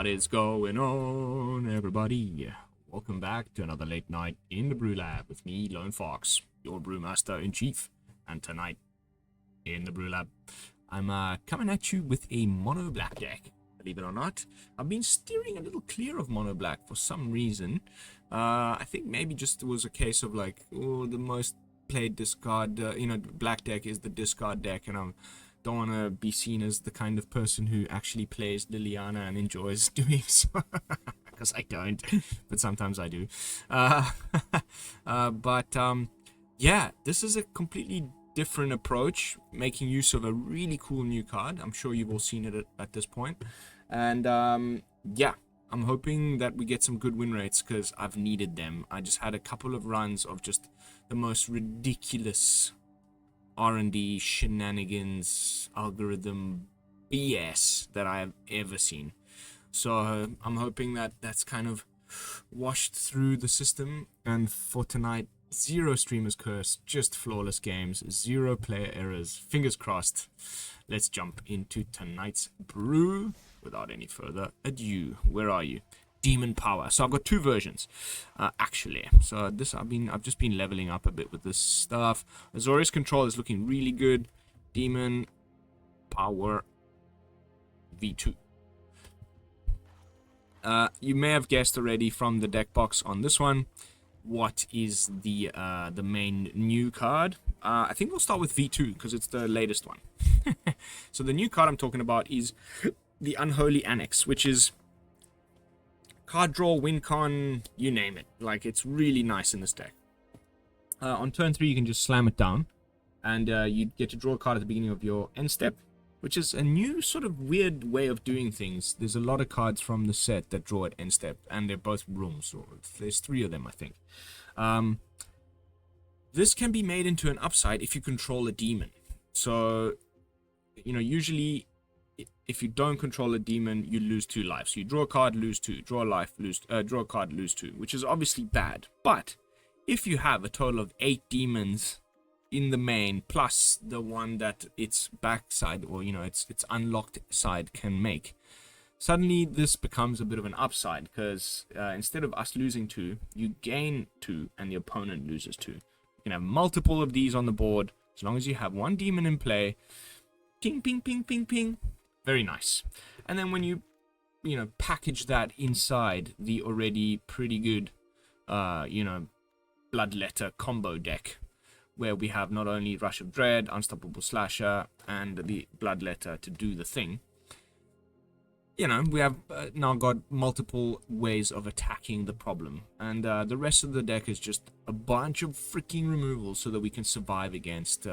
is going on, everybody? Welcome back to another late night in the BrewLab with me, Lone Fox, your Brewmaster-in-Chief. And tonight, in the BrewLab, I'm coming at you with a mono black deck. Believe it or not, I've been steering a little clear of mono black for some reason. I think maybe just it was a case of like, oh, the most played discard, black deck is the discard deck, and I don't want to be seen as the kind of person who actually plays Liliana and enjoys doing so. Because I don't, but sometimes I do. Yeah, this is a completely different approach, making use of a really cool new card. I'm sure you've all seen it at this point. And yeah, I'm hoping that we get some good win rates because I've needed them. I just had a couple of runs of just the most ridiculous R&D shenanigans, algorithm BS that I have ever seen. So I'm hoping that that's kind of washed through the system. And for tonight, 0 streamers curse, just flawless games, 0 player errors. Fingers crossed. Let's jump into tonight's brew without any further ado. Where are you? Demon Power. So I've got 2 versions, actually. So this I've just been leveling up a bit with this stuff. Azorius control is looking really good. Demon Power V2. You may have guessed already from the deck box on this one what is the main new card. I think we'll start with V2 because it's the latest one. So the new card I'm talking about is the Unholy Annex, which is card draw, win con, you name it. Like, it's really nice in this deck. On turn 3 you can just slam it down, and you get to draw a card at the beginning of your end step, which is a new sort of weird way of doing things. There's a lot of cards from the set that draw at end step, and they're both rooms. So there's 3 of them, I think. This can be made into an upside if you control a demon. So, usually if you don't control a demon, you lose 2 lives. So you draw a card, lose 2. Draw a life, draw a card, lose 2, which is obviously bad. But if you have a total of 8 demons in the main, plus the one that its backside, or its unlocked side can make, suddenly this becomes a bit of an upside, because instead of us losing 2, you gain 2 and the opponent loses 2. You can have multiple of these on the board as long as you have 1 demon in play. Ping, ping, ping, ping, ping. Very nice. And then when you package that inside the already pretty good Bloodletter combo deck, where we have not only Rush of Dread, Unstoppable Slasher, and the Bloodletter to do the thing. We have now got multiple ways of attacking the problem. And the rest of the deck is just a bunch of freaking removals so that we can survive against,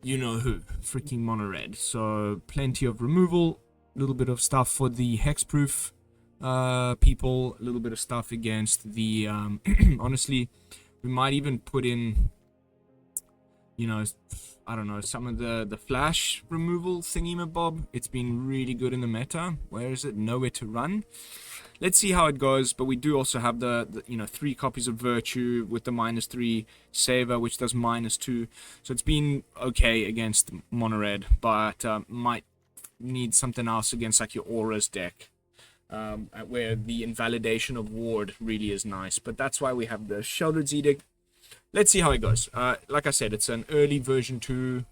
you-know-who, freaking mono-red. So plenty of removal, a little bit of stuff for the hexproof people, a little bit of stuff against the, honestly, we might even put in, I don't know, some of the flash removal thingy-mabob. It's been really good in the meta. Where is it? Nowhere to run. Let's see how it goes, but we do also have the 3 copies of Virtue with the -3, Savor, which does -2. So it's been okay against mono-red, but might need something else against like your Auras deck, where the invalidation of Ward really is nice. But that's why we have the Sheoldred's Edict. Let's see how it goes. Like I said, it's an early version 2.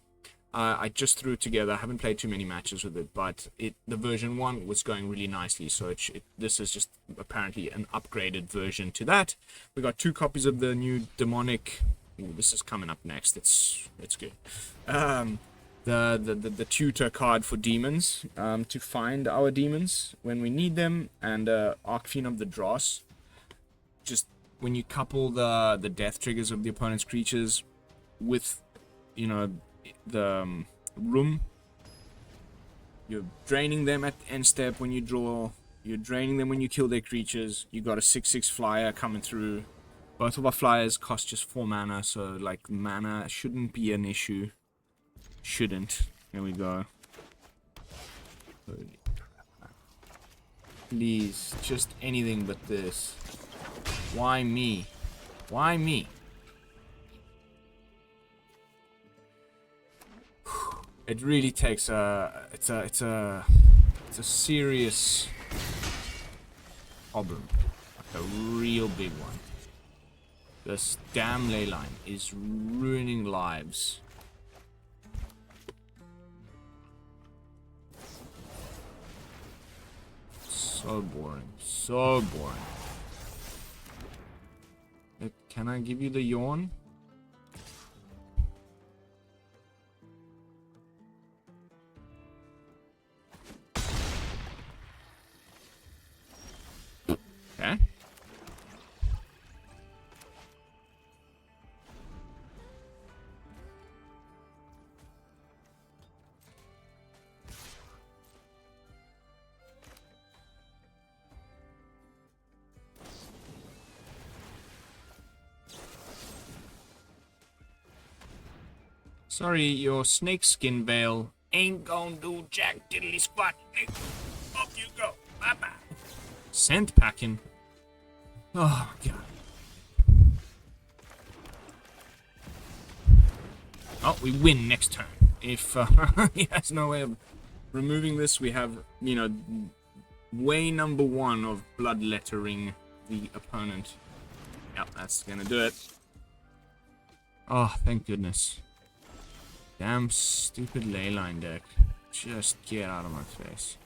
I just threw it together. I haven't played too many matches with it, but the version 1 was going really nicely. So this is just apparently an upgraded version to that. We got 2 copies of the new Demonic. Ooh, this is coming up next. It's good. The tutor card for demons, to find our demons when we need them, and Archfiend of the Dross. Just when you couple the death triggers of the opponent's creatures with, the room, you're draining them at the end step when you draw, you're draining them when you kill their creatures. You got a 6/6 flyer coming through. Both of our flyers cost just 4 mana, so like mana shouldn't be an issue. Shouldn't. Here we go. Holy crap. Please, just anything but this. Why me? Why me? It really takes it's a serious problem. Like a real big one. This damn ley line is ruining lives. So boring. So boring. Can I give you the yawn? Okay. Sorry, your snakeskin veil ain't gonna do jack diddly squat. Off you go. Bye-bye. Scent packing. Oh, God. Oh, we win next turn. If he has no way of removing this, we have, you know, way number 1 of bloodlettering the opponent. Yep, that's gonna do it. Oh, thank goodness. Damn stupid leyline deck. Just get out of my face.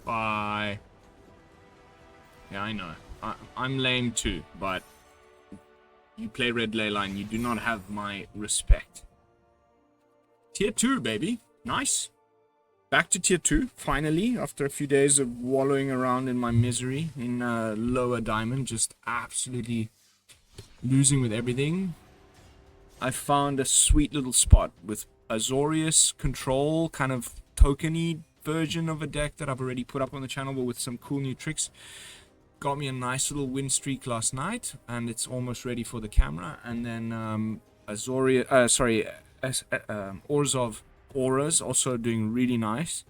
Bye. Yeah, I know. I'm lame too, but you play red leyline, you do not have my respect. Tier 2, baby. Nice. Back to tier 2, finally, after a few days of wallowing around in my misery in lower diamond, just absolutely losing with everything. I found a sweet little spot with Azorius control, kind of tokeny version of a deck that I've already put up on the channel, but with some cool new tricks. Got me a nice little win streak last night, and it's almost ready for the camera. And then Orzhov Auras also doing really nice.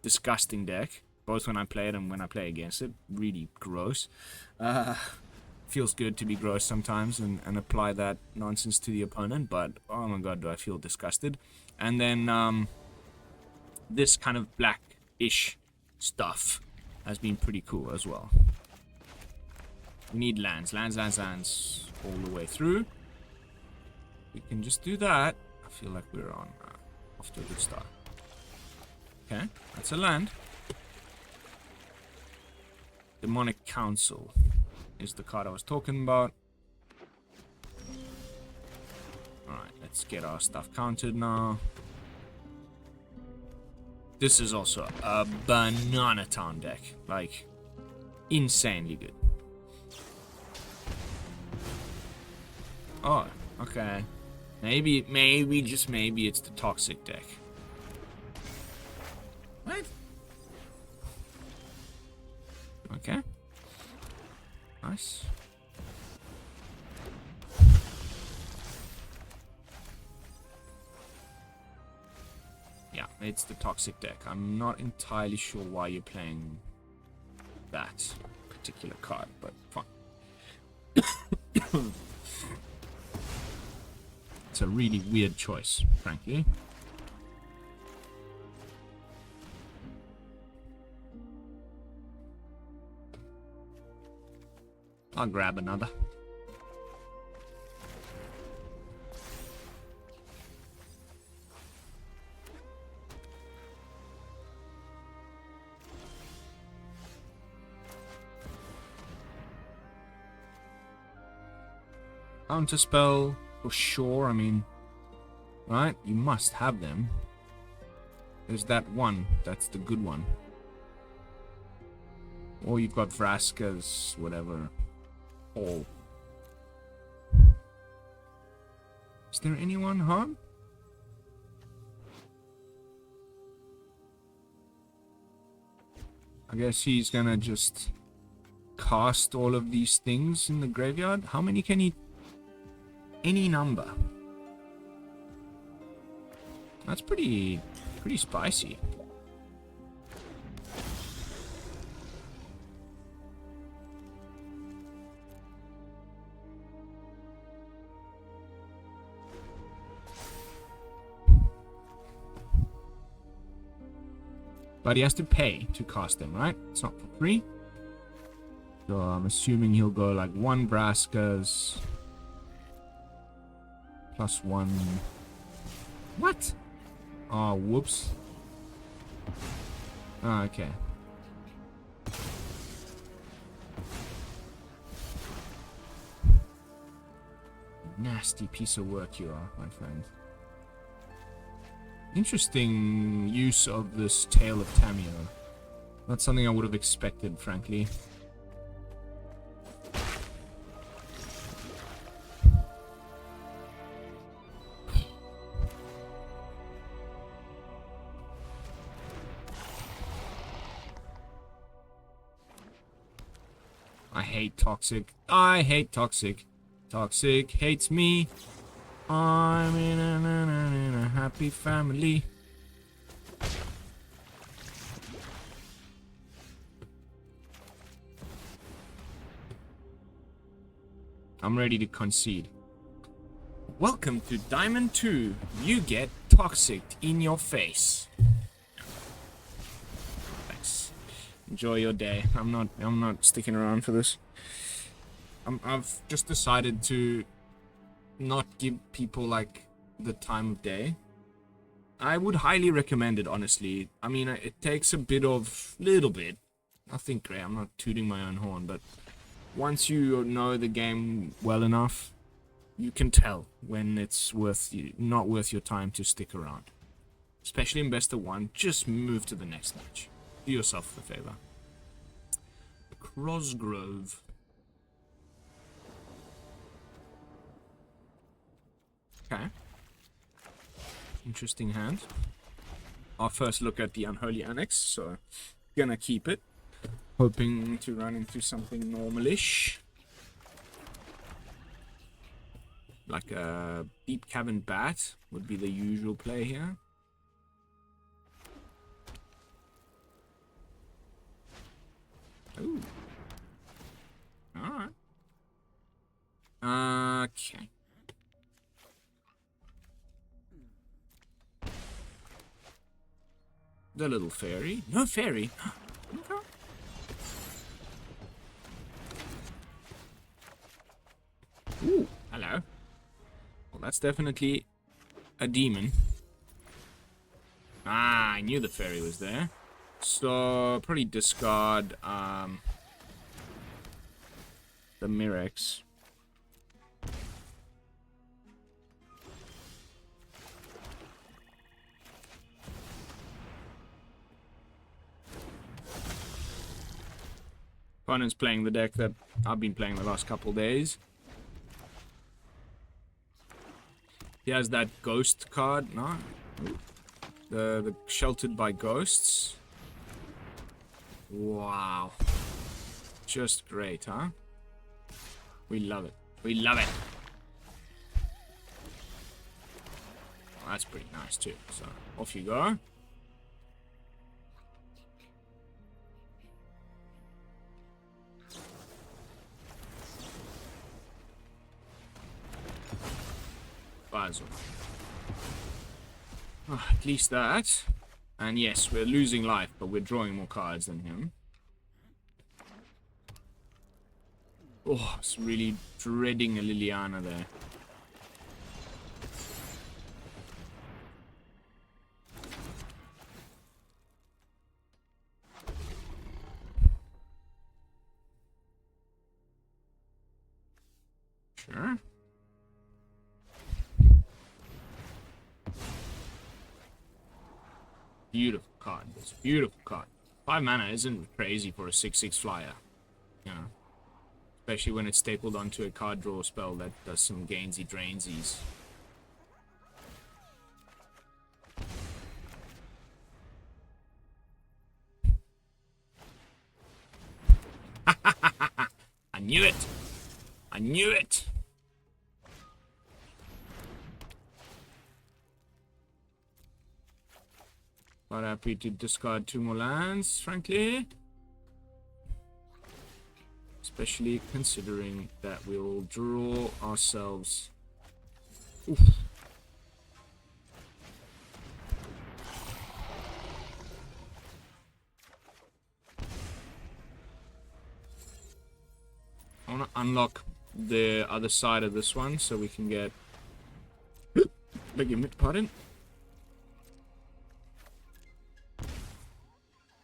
Disgusting deck, both when I play it and when I play against it. Really gross. Feels good to be gross sometimes and apply that nonsense to the opponent, but oh my god, do I feel disgusted. And then this kind of black-ish stuff has been pretty cool as well. We need lands all the way through. We can just do that. I feel like we're on off to a good start. Okay, that's a land. Demonic Counsel is the card I was talking about. Alright, let's get our stuff counted now. This is also a banana town deck. Like, insanely good. Oh, okay. Maybe, just maybe it's the toxic deck. What? Okay. Nice. Yeah, it's the toxic deck. I'm not entirely sure why you're playing that particular card, but fine. It's a really weird choice, frankly. I'll grab another. Counterspell, for sure, I mean, right? You must have them. There's that one, that's the good one. Or you've got Vraska's, whatever. All. Is there anyone home? I guess he's gonna just cast all of these things in the graveyard. How many can he... Any number. That's pretty spicy. But he has to pay to cast them, right? It's not for free. So I'm assuming he'll go like 1 Braskas plus 1. What? Oh, whoops. Oh, okay. Nasty piece of work you are, my friend. Interesting use of this Tale of Tamio. Not something I would have expected, frankly. I hate Toxic. I hate Toxic. Toxic hates me. I'm in a happy family. I'm ready to concede. Welcome to Diamond 2. You get Toxic in your face. Thanks. Enjoy your day. I'm not sticking around for this. I've just decided to not give people like the time of day. I would highly recommend it, honestly. I mean, it takes a little bit. Nothing great. I'm not tooting my own horn, but once you know the game well enough, you can tell when it's not worth your time to stick around. Especially in best of 1, just move to the next match. Do yourself a favor. Crossgrove. Okay. Interesting hand. Our first look at the Unholy Annex, so gonna keep it. Hoping to run into something normalish. Like a Deep Cavern Bat would be the usual play here. Ooh. Alright. Okay. The little fairy. No fairy. Okay. Ooh, hello. Well, that's definitely a demon. Ah, I knew the fairy was there. So, probably discard the Mirrex. Opponent's playing the deck that I've been playing the last couple days. He has that ghost card, no? The Sheltered by Ghosts. Wow. Just great, huh? We love it. We love it. Well, that's pretty nice too. So, off you go. Oh, at least that. And yes, we're losing life, but we're drawing more cards than him. Oh, it's really dreading a Liliana there. Sure. Beautiful card. It's a beautiful card. 5 mana isn't crazy for a 6/6 flyer. You know. Especially when it's stapled onto a card draw spell that does some gainsy drainsies. I knew it! I knew it! Quite happy to discard 2 more lands, frankly. Especially considering that we'll draw ourselves. Oof. want to unlock the other side of this one so we can get... Beg your pardon?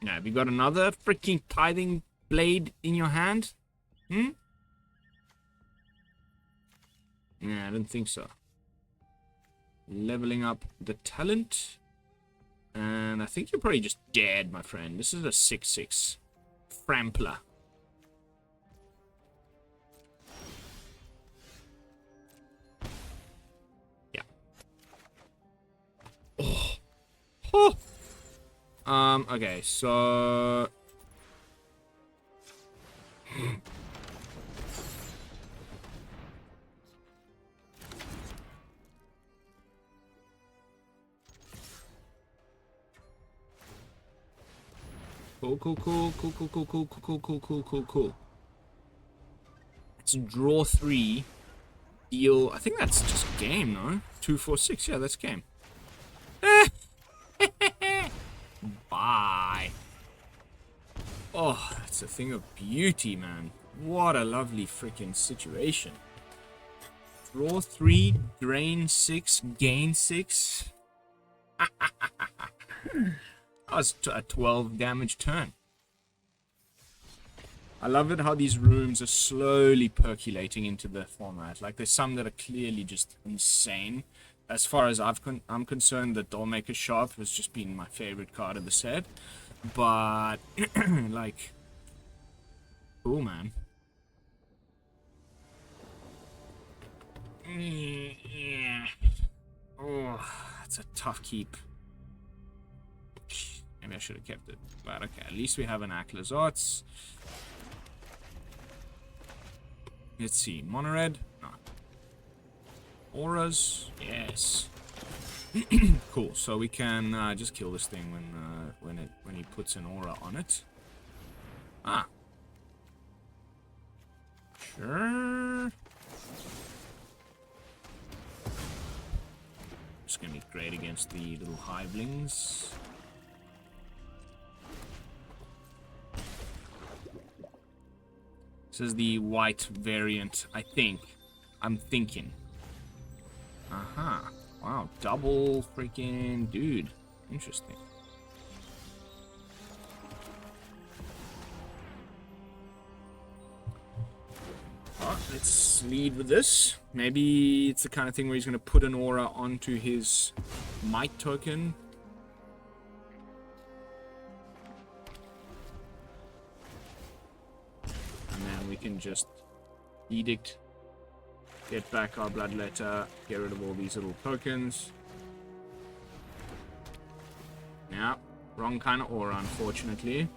Now, have you got another freaking tithing blade in your hand? Hmm? Yeah, I didn't think so. Leveling up the talent. And I think you're probably just dead, my friend. This is a 6/6. Frampler. Yeah. Oh. Oh. Okay, so... Cool. It's draw 3. Deal. I think that's just game, no? 2, 4, 6. Yeah, that's game. Bye. Oh, that's a thing of beauty, man. What a lovely freaking situation. Draw 3, drain 6, gain 6. That was a 12 damage turn. I love it how these rooms are slowly percolating into the format. Like, there's some that are clearly just insane. As far as I'm concerned, the Dollmaker Sharp has just been my favorite card of the set. But, like, cool, man. Yeah. Oh, that's a tough keep. Maybe I should have kept it. But okay, at least we have an Aclazotz. Let's see. Monored? No. Auras? Yes. Cool. So we can just kill this thing when he puts an aura on it. Ah. Sure. It's gonna be great against the little hivelings. This is the white variant, I think. I'm thinking. Aha. Wow, double freaking dude. Interesting. Alright, let's lead with this. Maybe it's the kind of thing where he's going to put an aura onto his might token. And then we can just Edict, get back our Bloodletter, get rid of all these little tokens. Yeah, wrong kind of aura, unfortunately.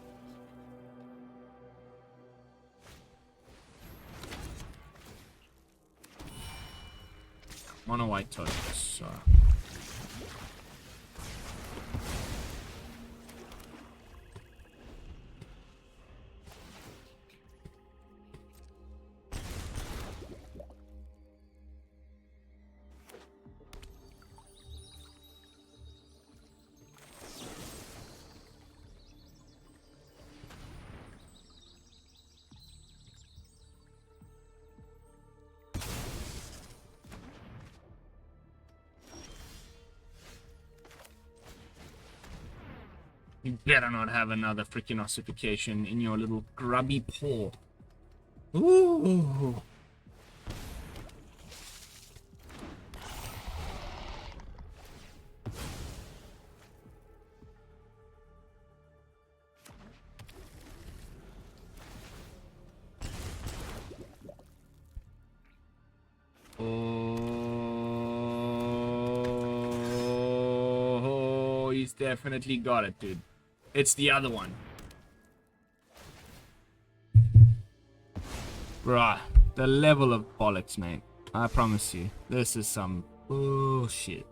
Mono white tokens, so... You better not have another freaking ossification in your little grubby paw. Ooh. Oh, he's definitely got it, dude. It's the other one. Bruh, the level of bollocks, mate. I promise you. This is some bullshit.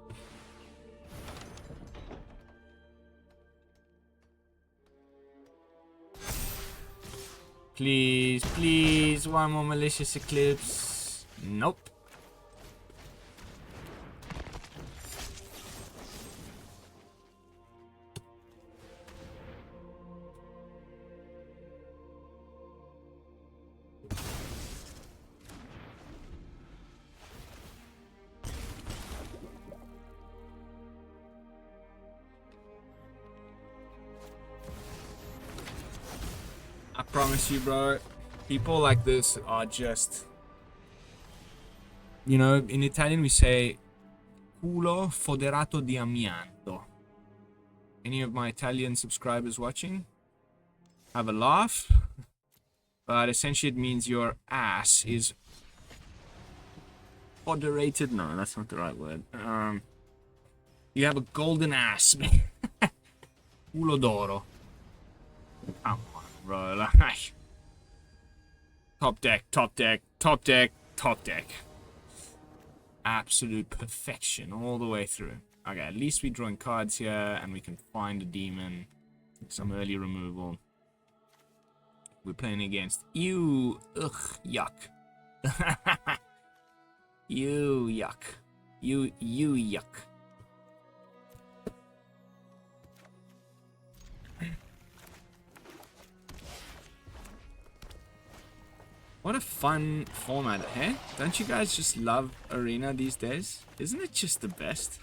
Please, please, one more Malicious Eclipse. Nope. promise you, bro. People like this are just... You know, in Italian we say culo foderato di amianto. Any of my Italian subscribers watching? Have a laugh. But essentially it means your ass is foderated. No, that's not the right word. You have a golden ass, man. Culo d'oro. Come on, bro. Like, top deck, top deck, top deck, top deck. Absolute perfection all the way through. Okay, at least we're drawing cards here and we can find a demon. Some early removal. We're playing against you. Ugh, yuck. You yuck. You yuck. What a fun format, eh? Don't you guys just love Arena these days? Isn't it just the best?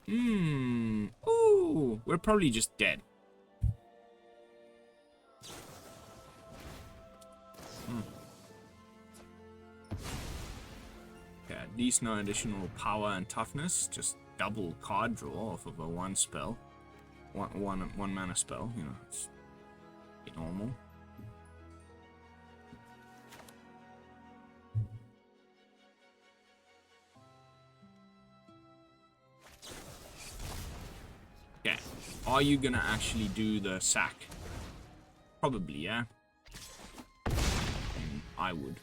Ooh, we're probably just dead. Okay, at least no additional power and toughness. Just double card draw off of a one spell. One mana spell, you know, it's normal. Okay, are you gonna actually do the sack? Probably, yeah. I would.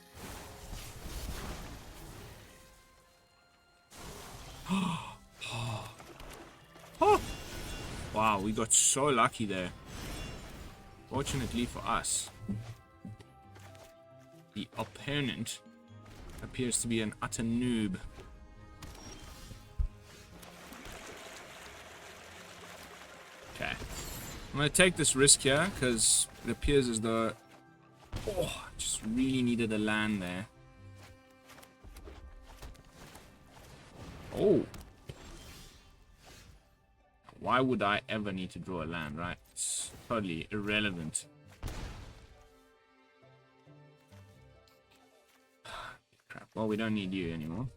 Oh. Wow, we got so lucky there. Fortunately for us, the opponent appears to be an utter noob. Okay. I'm going to take this risk here because it appears as though... Oh, I just really needed a land there. Oh. Why would I ever need to draw a land, right? It's totally irrelevant. Crap. Well, we don't need you anymore.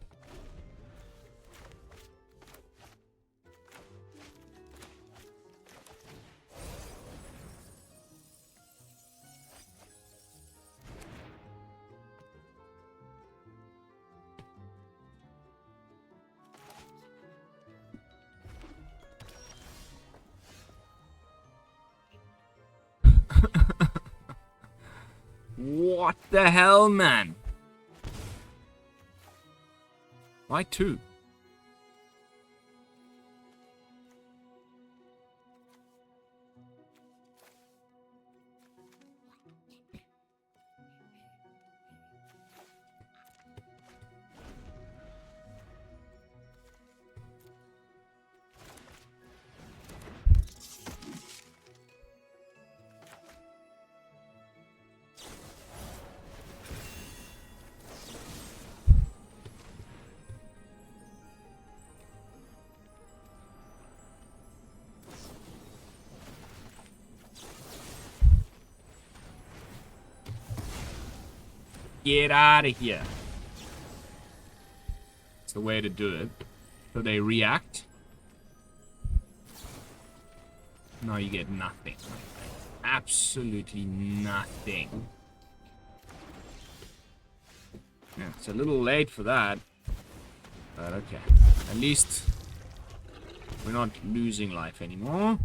What the hell, man? Why two? Get out of here. It's the way to do it. So they react. No, you get nothing. Absolutely nothing. Yeah, it's a little late for that. But okay. At least we're not losing life anymore.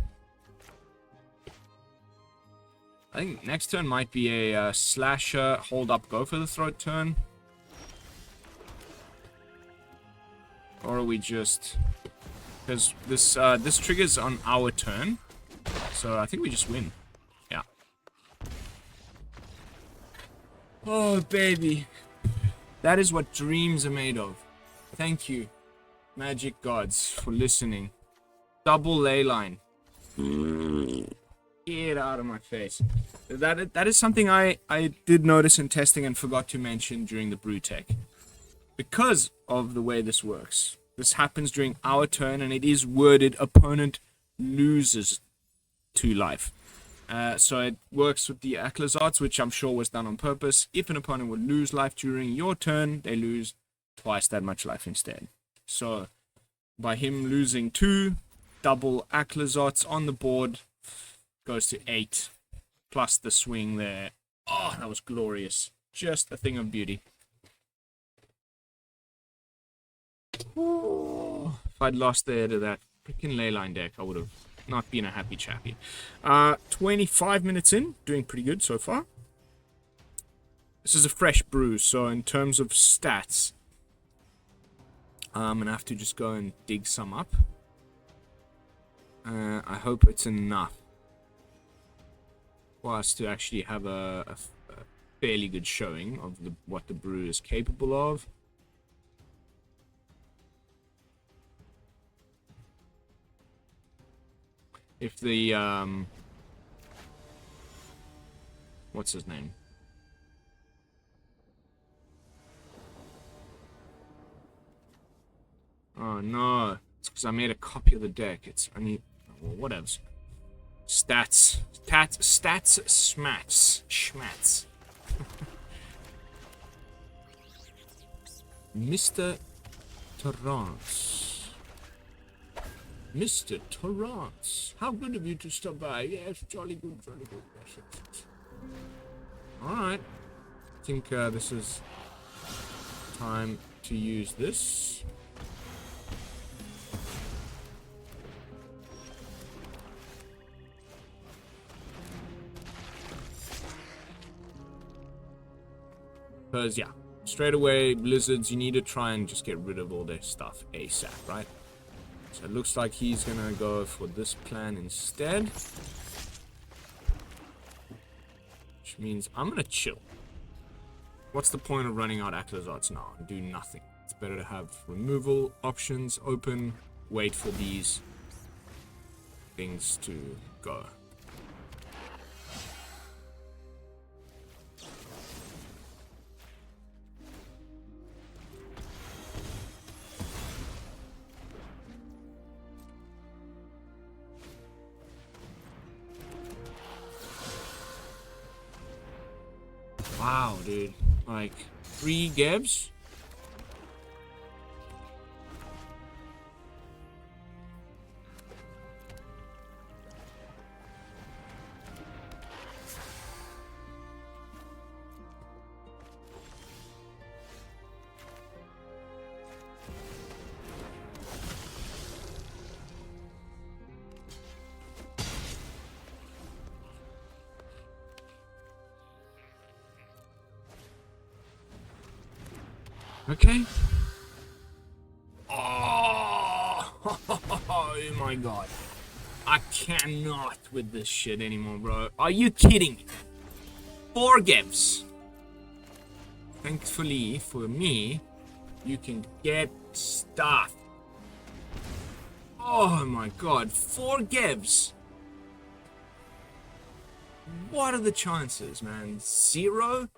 I think next turn might be a slasher, hold up, go for the throat turn. Or are we just... Because this triggers on our turn. So I think we just win. Yeah. Oh, baby. That is what dreams are made of. Thank you, magic gods, for listening. Double ley line. Get out of my face. That is something I did notice in testing and forgot to mention during the BrewTech. Because of the way this works. This happens during our turn and it is worded opponent loses 2 life. So it works with the Aclazotz, which I'm sure was done on purpose. If an opponent would lose life during your turn, they lose twice that much life instead. So by him losing 2, double Aclazotz on the board goes to 8, plus the swing there. Oh, that was glorious. Just a thing of beauty. Oh, if I'd lost there to that freaking Leyline deck, I would have not been a happy chappy. 25 minutes in, doing pretty good so far. This is a fresh brew, so in terms of stats, I'm gonna have to just go and dig some up. I hope it's enough for us to actually have a fairly good showing of what the brew is capable of. If the what's his name? Oh no, it's because I made a copy of the deck. It's only, well, whatever. Stats, schmats. Mr. Torrance. Mr. Torrance, how good of you to stop by. Yes, jolly good, jolly good. Yes. Alright. I think this is time to use this. Because, yeah, straight away, Blizzards, you need to try and just get rid of all their stuff ASAP, right? So it looks like he's gonna go for this plan instead. Which means I'm gonna chill. What's the point of running out Aclazotz now and do nothing? It's better to have removal options open, wait for these things to go. Wow, dude. Like, 3 Gebs? Okay. Oh, oh my god. I cannot with this shit anymore, bro. Are you kidding me? 4 Gebs. Thankfully for me, you can get stuff. Oh my god, 4 Gebs. What are the chances, man? 0?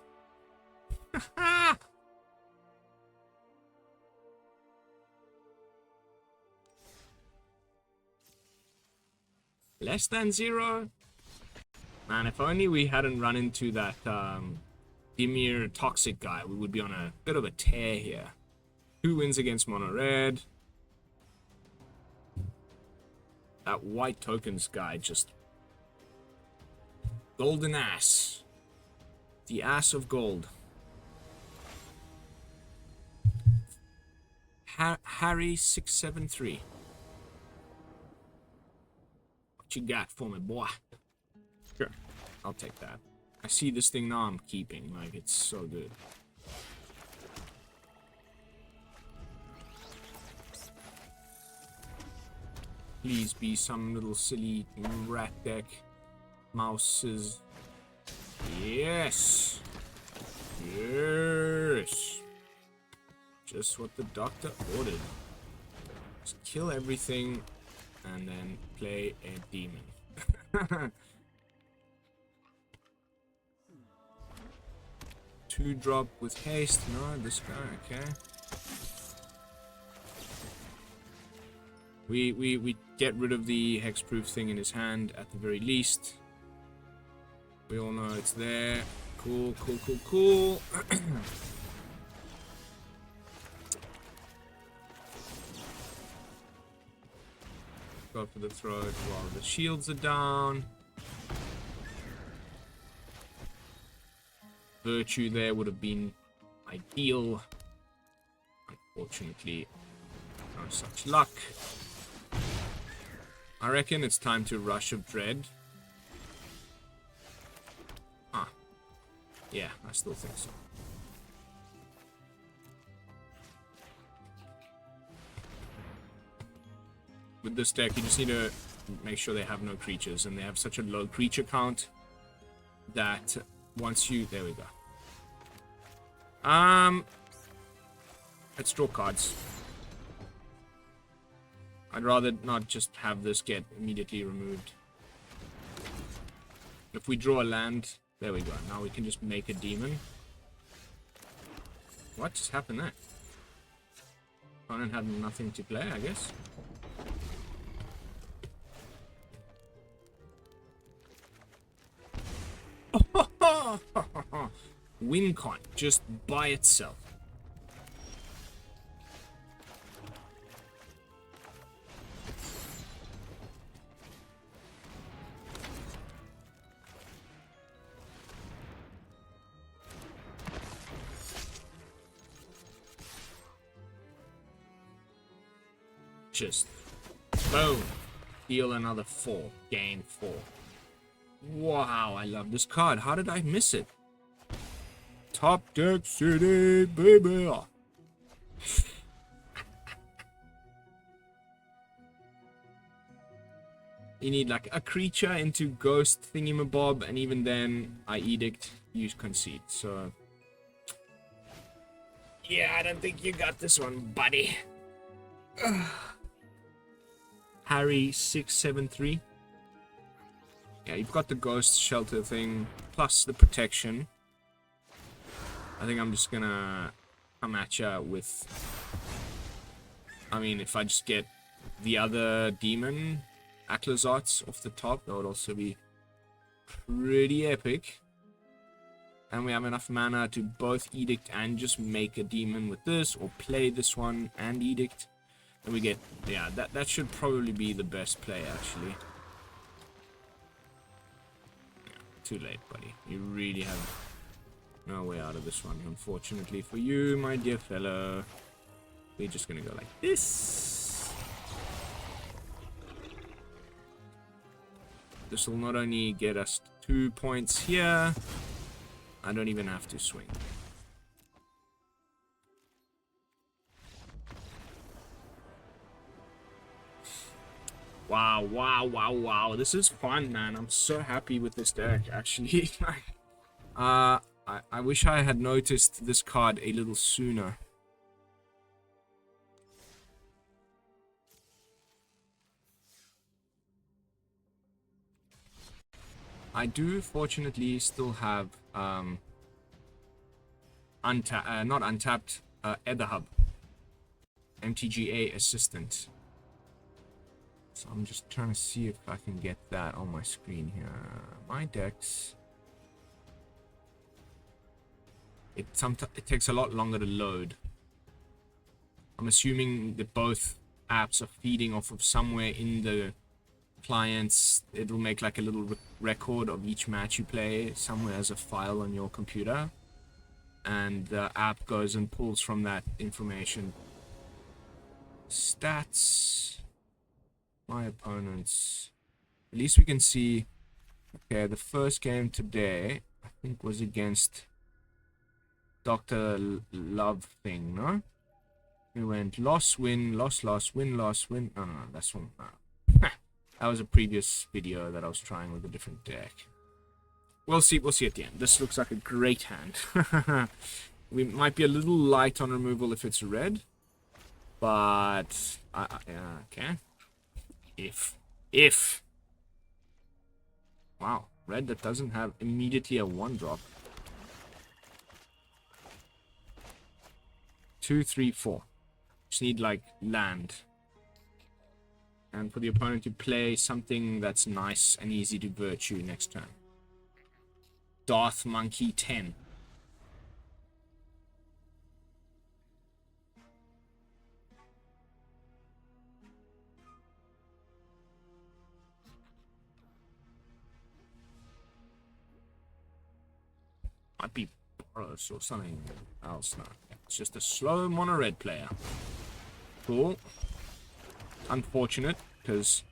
Less than 0? Man, if only we hadn't run into that Dimir toxic guy, we would be on a bit of a tear here. 2 wins against mono red. That white tokens guy just... golden ass. The ass of gold. Harry 673. What you got for me, boy? Sure, I'll take that. I see this thing now, I'm keeping. Like, it's so good. Please be some little silly rat deck. Mouses. Yes! Yes! Just what the doctor ordered. Just kill everything and then play a demon. 2-drop with haste. No, this guy, okay. We get rid of the hexproof thing in his hand at the very least. We all know it's there. Cool, cool, cool, cool. Go for the throat while the shields are down. Virtue there would have been ideal. Unfortunately, no such luck. I reckon it's time to Rush of Dread. Ah. Yeah, I still think so. With this deck, you just need to make sure they have no creatures, and they have such a low creature count that once you... There we go. Let's draw cards. I'd rather not just have this get immediately removed. If we draw a land... There we go. Now we can just make a demon. What just happened there? Opponent had nothing to play, I guess. WinCon, just by itself. Just boom. Deal another 4. Gain 4. Wow, I love this card. How did I miss it? Top Deck City, baby. You need like a creature into Ghost Thingamabob, and even then, I Edict, use Concede. So, yeah, I don't think you got this one, buddy. Harry 673. Yeah, you've got the Ghost Shelter thing, plus the protection. I think I'm just gonna come at ya with... I mean, if I just get the other demon, Aclazotz, off the top, that would also be pretty epic. And we have enough mana to both Edict and just make a demon with this, or play this one and Edict. And we get... Yeah, that should probably be the best play, actually. Too late, buddy. You really have no way out of this one, unfortunately for you, my dear fellow. We're just gonna go like this. This will not only get us 2 points here, I don't even have to swing. Wow, wow, wow, wow. This is fun, man. I'm so happy with this deck, actually. I wish I had noticed this card a little sooner. I do, fortunately, still have, not untapped, Etherhub. MTGA Assistant. So I'm just trying to see if I can get that on my screen here. My decks. It takes a lot longer to load. I'm assuming that both apps are feeding off of somewhere in the clients. It'll make like a little record of each match you play somewhere as a file on your computer. And the app goes and pulls from that information. Stats. My opponents. At least we can see. Okay, the first game today, I think, was against Dr. Love thing, no? We went loss, win, loss, loss, win, loss, win. No, that's one. No. That was a previous video that I was trying with a different deck. We'll see at the end. This looks like a great hand. We might be a little light on removal if it's red. But, okay. If. Wow, red that doesn't have immediately a 1-drop. 2, 3, 4. Just need like land. And for the opponent to play something that's nice and easy to virtue next turn. Darth Monkey 10. Might be Boros or something else now. It's just a slow mono red player. Cool. Unfortunate, because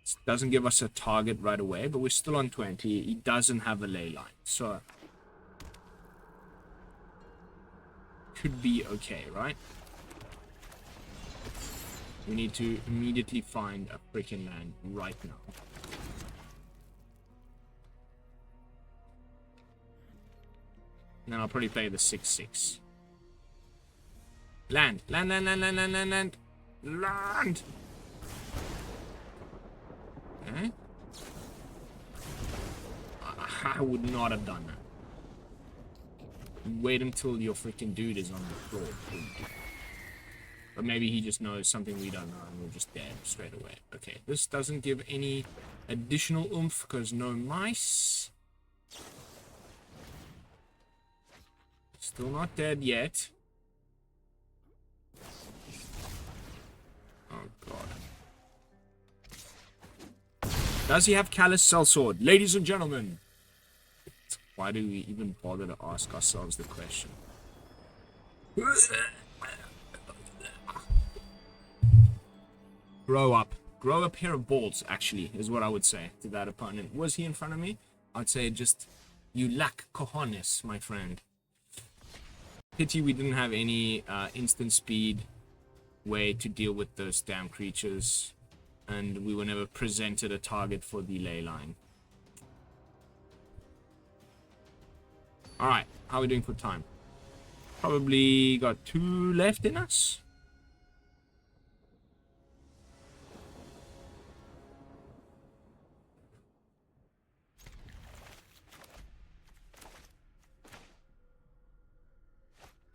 it doesn't give us a target right away, but we're still on 20. He doesn't have a ley line, so could be okay, right? We need to immediately find a freaking land right now. And then I'll probably play the 6/6. Land. Land, land, land, land, land, land, land. Land! Okay. I would not have done that. Wait until your freaking dude is on the floor. But maybe he just knows something we don't know and we're just dead straight away. Okay, this doesn't give any additional oomph because no mice. Still not dead yet. Oh god. Does he have Callous Sellsword? Ladies and gentlemen. Why do we even bother to ask ourselves the question? Grow up. Grow a pair of balls, actually, is what I would say to that opponent. Was he in front of me? I'd say just, you lack cojones, my friend. Pity we didn't have any instant speed way to deal with those damn creatures. And we were never presented a target for the ley line. Alright, how are we doing for time? Probably got 2 left in us.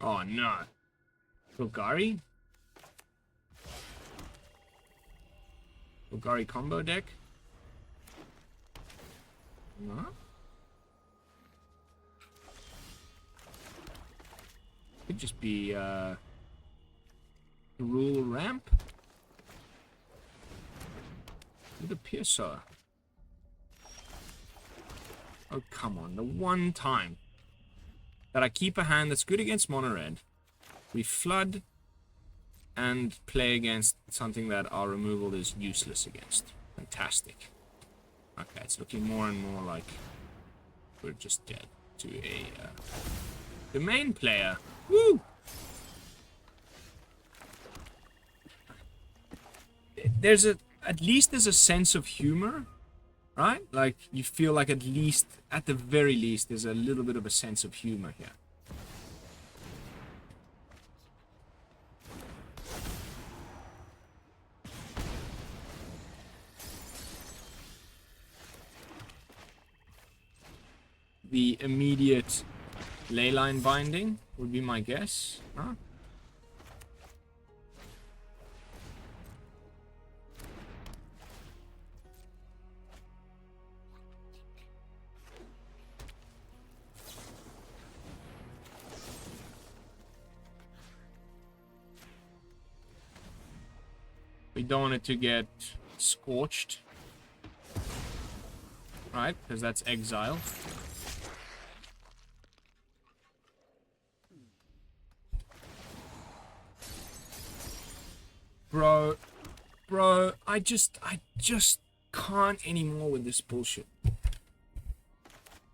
Oh no. Golgari? Golgari combo deck? No? Could just be rule ramp with a piercer. Oh come on, the one time that I keep a hand that's good against mono red, we flood and play against something that our removal is useless against. Fantastic. Okay, it's looking more and more like we're just dead to a the main player. Woo! There's at least there's a sense of humor, right? Like you feel like at the very least there's a little bit of a sense of humor here. The immediate leyline binding would be my guess, huh? We don't want it to get scorched, right? Because that's exile. Bro, I just can't anymore with this bullshit.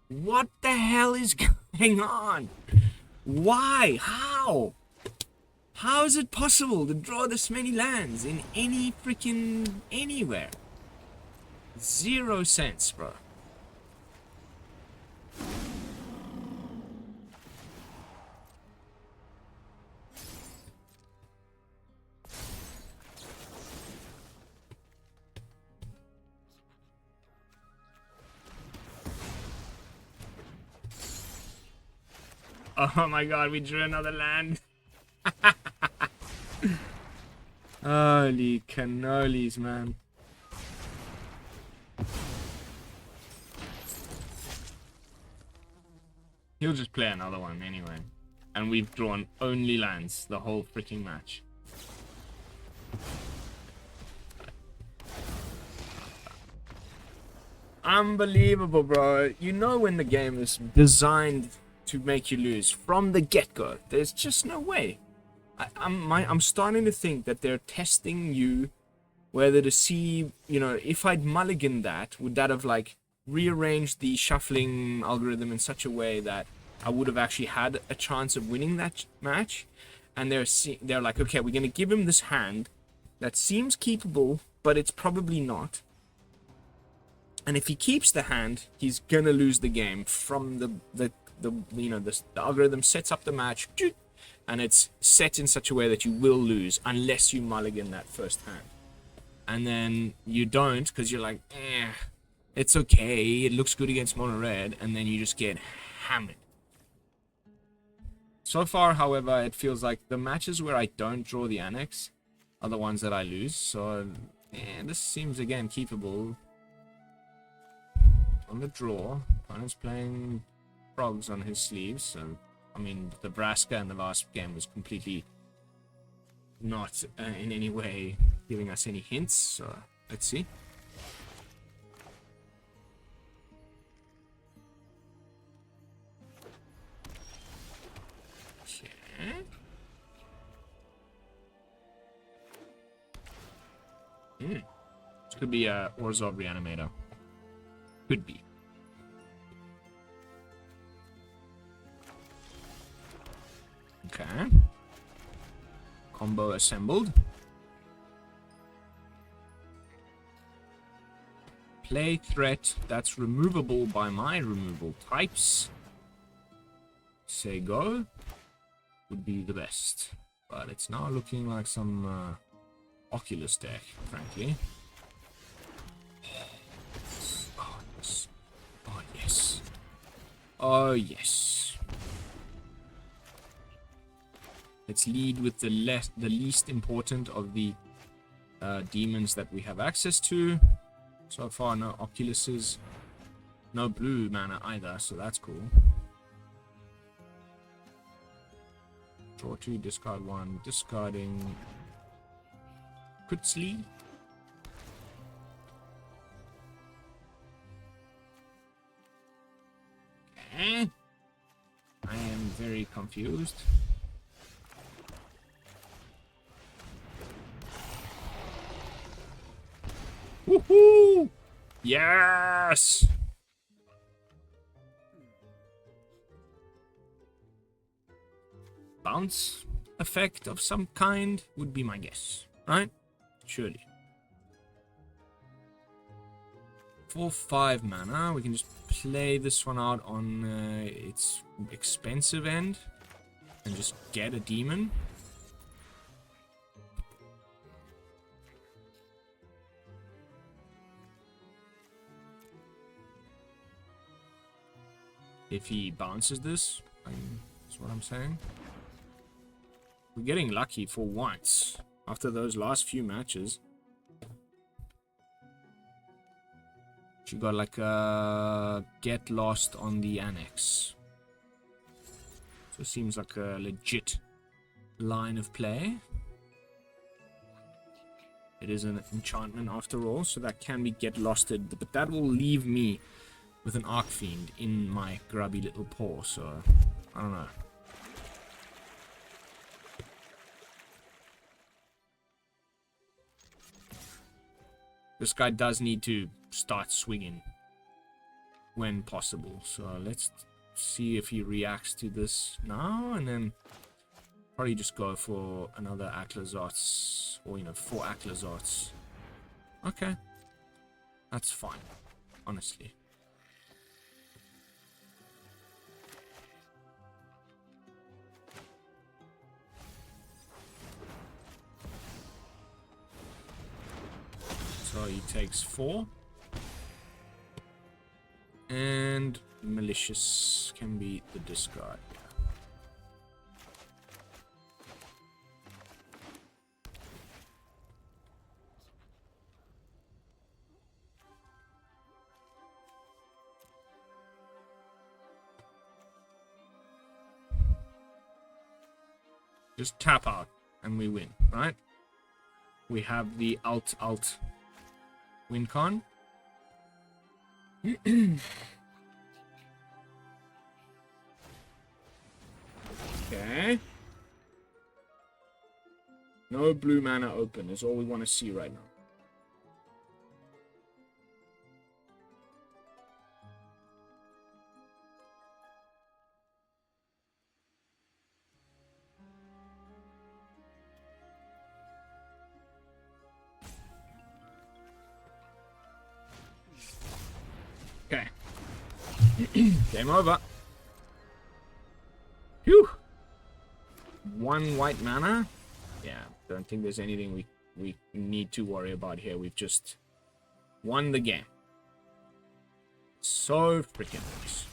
What the hell is going on? Why? How? How is it possible to draw this many lands in any freaking anywhere? 0 sense, bro. Oh my god, we drew another land. Holy cannolis, man. He'll just play another one anyway. And we've drawn only lands the whole freaking match. Unbelievable, bro. You know when the game is designed to make you lose from the get-go. There's just no way. I'm starting to think that they're testing you whether to see, you know, if I'd mulligan that, would that have like rearranged the shuffling algorithm in such a way that I would have actually had a chance of winning that match? And they're like, okay, we're going to give him this hand that seems keepable, but it's probably not. And if he keeps the hand, he's going to lose the game from the algorithm sets up the match, and it's set in such a way that you will lose unless you mulligan that first hand. And then you don't, because you're like, it's okay, it looks good against mono red, and then you just get hammered. So far, however, it feels like the matches where I don't draw the Annex are the ones that I lose. So, this seems again keepable. On the draw, opponent's playing frogs on his sleeves, so I mean, the Braska in the last game was completely not in any way giving us any hints, so let's see. Okay. This could be a Orzhov Reanimator. Could be. Okay. Combo assembled. Play threat that's removable by my removal types. Say go. Would be the best. But it's now looking like some Oculus deck, frankly. Oh, yes. Oh, yes. Oh, yes. Let's lead with the least important of the demons that we have access to. So far, no Oculuses, no blue mana either, so that's cool. Draw 2, discard 1, discarding Pixie. Okay. I am very confused. Woohoo! Yes! Bounce effect of some kind would be my guess, right? Surely. 4/5 mana. We can just play this one out on its expensive end and just get a demon. If he bounces this, that's what I'm saying. We're getting lucky for once after those last few matches. She got like a get lost on the Annex. So it seems like a legit line of play. It is an enchantment after all, so that can be get losted, but that will leave me with an Archfiend in my grubby little paw, so I don't know. This guy does need to start swinging when possible, so let's see if he reacts to this now, and then probably just go for another Aclazotz, or 4 Aclazotz. Okay, that's fine, honestly. So he takes 4. And Malicious can be the discard. Just tap out and we win, right? We have the alt win con. Okay. No blue mana open is all we want to see right now. Okay. Game over. Phew. 1 white mana. Yeah, don't think there's anything we need to worry about here. We've just won the game. So freaking nice.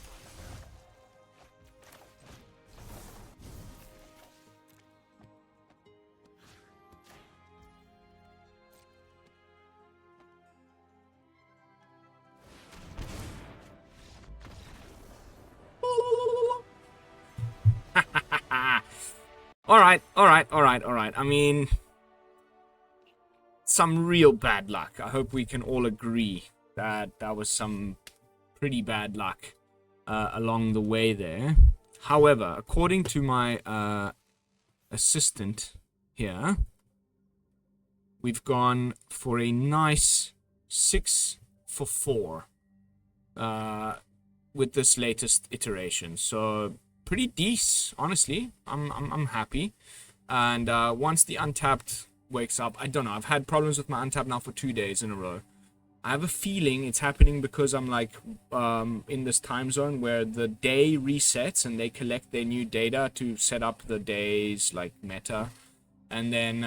All right. I mean, some real bad luck. I hope we can all agree that that was some pretty bad luck along the way there. However, according to my assistant here, we've gone for a nice 6 for 4 with this latest iteration. So pretty decent, honestly. I'm happy. And once the untapped wakes up, I don't know. I've had problems with my untapped now for 2 days in a row. I have a feeling it's happening because I'm like in this time zone where the day resets and they collect their new data to set up the day's like meta. And then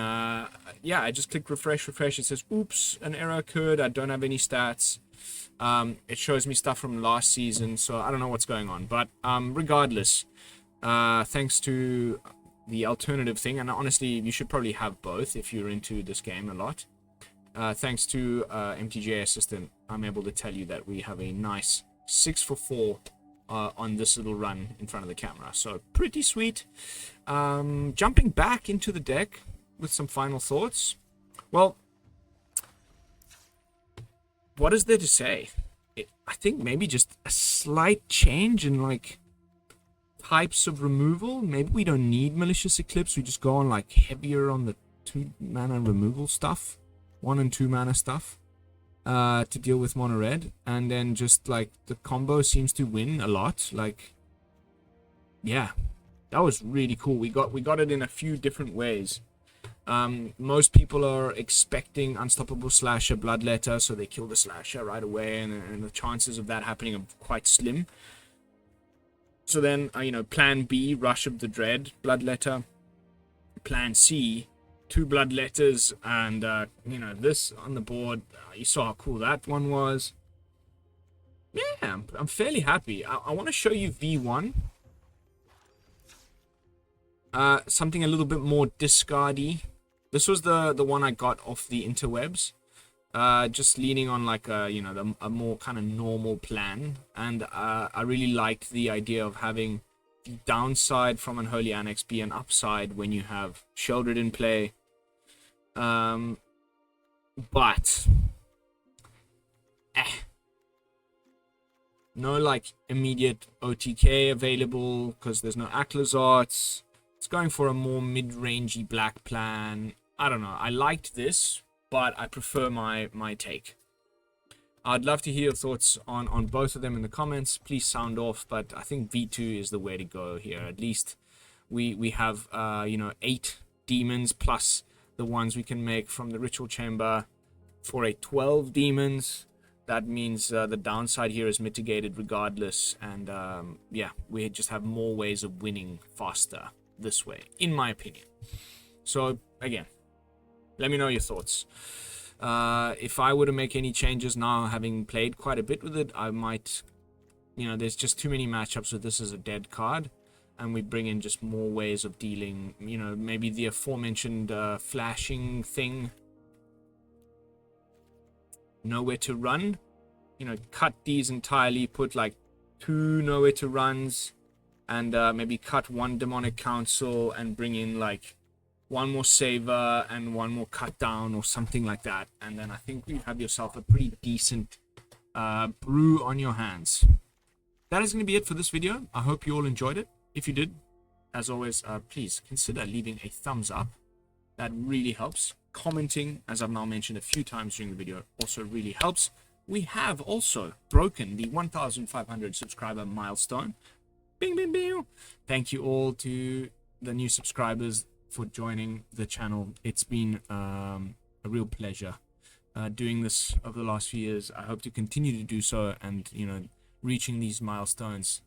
yeah, I just click refresh. It says, oops, an error occurred. I don't have any stats. It shows me stuff from last season, so I don't know what's going on. But regardless, thanks to the alternative thing, and honestly, you should probably have both if you're into this game a lot. Thanks to MTGA Assistant, I'm able to tell you that we have a nice 6 for 4 on this little run in front of the camera. So pretty sweet. Jumping back into the deck with some final thoughts. Well, what is there to say? I think maybe just a slight change in like types of removal. Maybe we don't need Malicious Eclipse. We just go on like heavier on the 2 mana removal stuff, 1 and 2 mana stuff to deal with mono red, and then just like the combo seems to win a lot. Like, yeah, that was really cool. We got it in a few different ways. Most people are expecting Unstoppable Slasher Bloodletter, so they kill the Slasher right away, and the chances of that happening are quite slim. So then, you know, Plan B, Rush of the Dread, Bloodletter. Plan C, 2 Bloodletters, and, you know, this on the board. You saw how cool that one was. Yeah, I'm fairly happy. I want to show you V1. Something a little bit more discardy. This was the one I got off the interwebs. Just leaning on like a, you know, a more kind of normal plan, and I really liked the idea of having the downside from Unholy Annex be an upside when you have Sheoldred in play. But no like immediate OTK available because there's no Aclazotz. It's going for a more mid-rangey black plan. I don't know. I liked this, but I prefer my take. I'd love to hear your thoughts on both of them in the comments. Please sound off, but I think V2 is the way to go here. At least we have, you know, 8 demons plus the ones we can make from the Ritual Chamber for a 12 demons. That means the downside here is mitigated regardless. And, yeah, we just have more ways of winning faster this way, in my opinion. So, again, let me know your thoughts. If I were to make any changes now, having played quite a bit with it, I might, you know, there's just too many matchups with this as a dead card, and we bring in just more ways of dealing, you know, maybe the aforementioned flashing thing. Nowhere to run, you know, cut these entirely, put like 2 nowhere to runs, and maybe cut one Demonic Counsel and bring in like one more Savor and one more cut down or something like that. And then I think you have yourself a pretty decent brew on your hands. That is going to be it for this video. I hope you all enjoyed it. If you did, as always, please consider leaving a thumbs up. That really helps. Commenting, as I've now mentioned a few times during the video, also really helps. We have also broken the 1,500 subscriber milestone. Bing, bing, bing. Thank you all to the new subscribers for joining the channel. It's been a real pleasure doing this over the last few years. I hope to continue to do so, and you know, reaching these milestones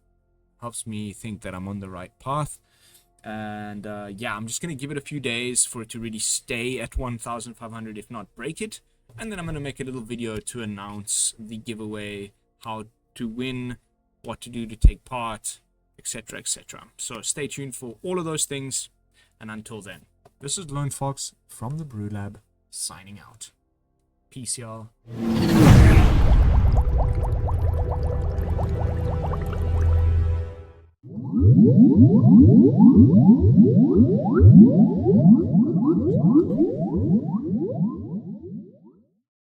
helps me think that I'm on the right path. And yeah, I'm just gonna give it a few days for it to really stay at 1,500, if not break it, and then I'm gonna make a little video to announce the giveaway, how to win, what to do to take part, etc, etc. So stay tuned for all of those things, and until then, this is Lone Fox from the BrewLab signing out. Peace, y'all.